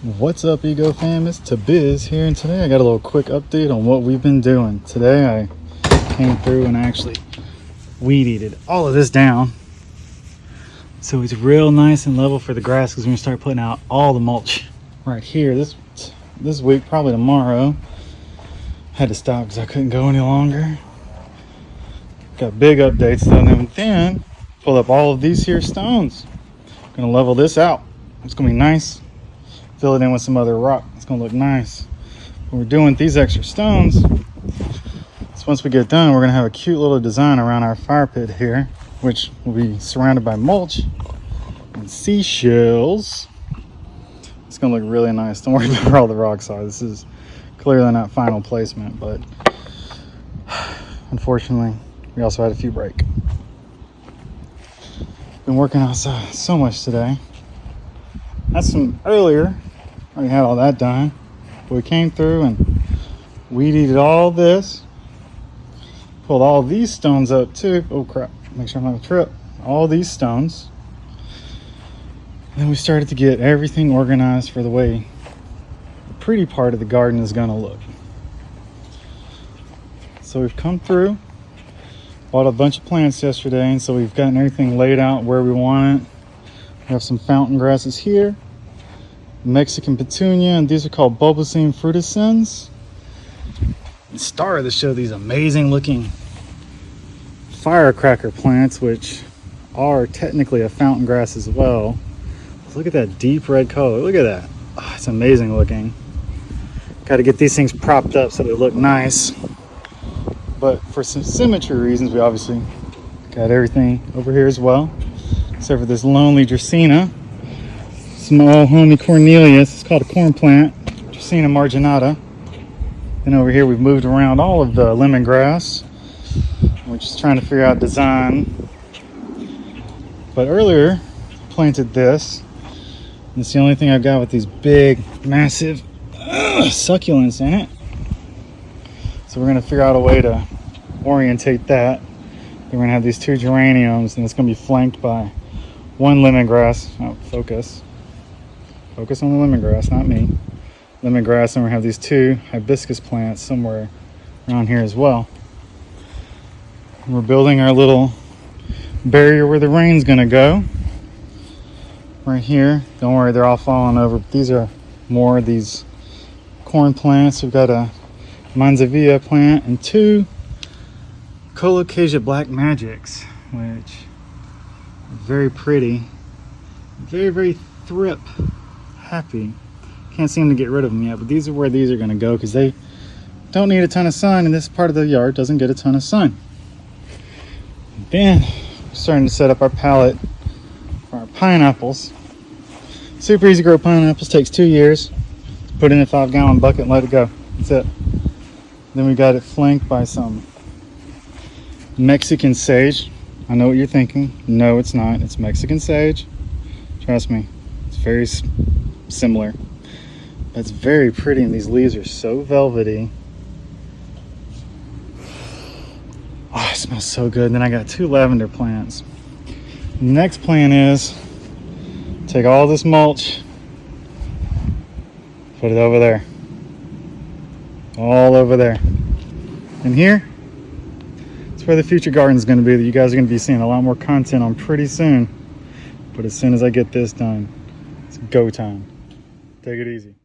What's up, Ego fam? It's Biz here, and today I got a little quick update on what we've been doing. Today I came through and actually weed eated all of this down, so it's real nice and level for the grass, because we're gonna start putting out all the mulch right here this week, probably tomorrow. Had to stop because I couldn't go any longer. Got big updates though, and then pull up all of these here stones. Gonna level this out. It's gonna be nice. Fill it in with some other rock. It's gonna look nice. When we're doing these extra stones, so once we get done, we're gonna have a cute little design around our fire pit here, which will be surrounded by mulch and seashells. It's gonna look really nice. Don't worry about all the rock size. This is clearly not final placement, but unfortunately, we also had a few break. Been working outside so much today. That's some earlier. Already had all that done. But we came through and weed eated all this. Pulled all these stones up too. Oh crap, make sure I'm not gonna trip. All these stones. And then we started to get everything organized for the way the pretty part of the garden is gonna look. So we've come through, bought a bunch of plants yesterday, and so we've gotten everything laid out where we want it. We have some fountain grasses here, Mexican petunia, and these are called bulbocene frutescens. And started to show these amazing looking firecracker plants, which are technically a fountain grass as well. Look at that deep red color. Look at that. Oh, it's amazing looking. Got to get these things propped up so they look nice. But for some symmetry reasons, we obviously got everything over here as well, except for this lonely Dracaena. Small homie Cornelius. It's called a corn plant, Dracaena marginata. And over here we've moved around all of the lemongrass. We're just trying to figure out design. But earlier, planted this. And it's the only thing I've got with these big, massive succulents in it. So we're gonna figure out a way to orientate that. Then we're gonna have these two geraniums, and it's gonna be flanked by one lemongrass. Oh, focus on the lemongrass, not me. Lemongrass, and we're gonna have these two hibiscus plants somewhere around here as well. And we're building our little barrier where the rain's gonna go. Right here. Don't worry, they're all falling over. These are more of these corn plants. We've got a Manzanilla plant and two Colocasia Black Magics, which are very pretty, very thrip happy. Can't seem to get rid of them yet, but these are where these are going to go, because they don't need a ton of sun, and this part of the yard doesn't get a ton of sun. And then we're starting to set up our pallet for our pineapples. Super easy to grow pineapples, takes 2 years. Put in a 5-gallon bucket and let it go. That's it. Then we got it flanked by some Mexican sage. I know what you're thinking. No, it's not. It's Mexican sage. Trust me, it's very similar. But it's very pretty, and these leaves are so velvety. Oh, it smells so good. And then I got 2 lavender plants. The next plan is take all this mulch, put it over there. All over there. And here, it's where the future garden is going to be, that you guys are going to be seeing a lot more content on pretty soon. But as soon as I get this done, it's go time. Take it easy.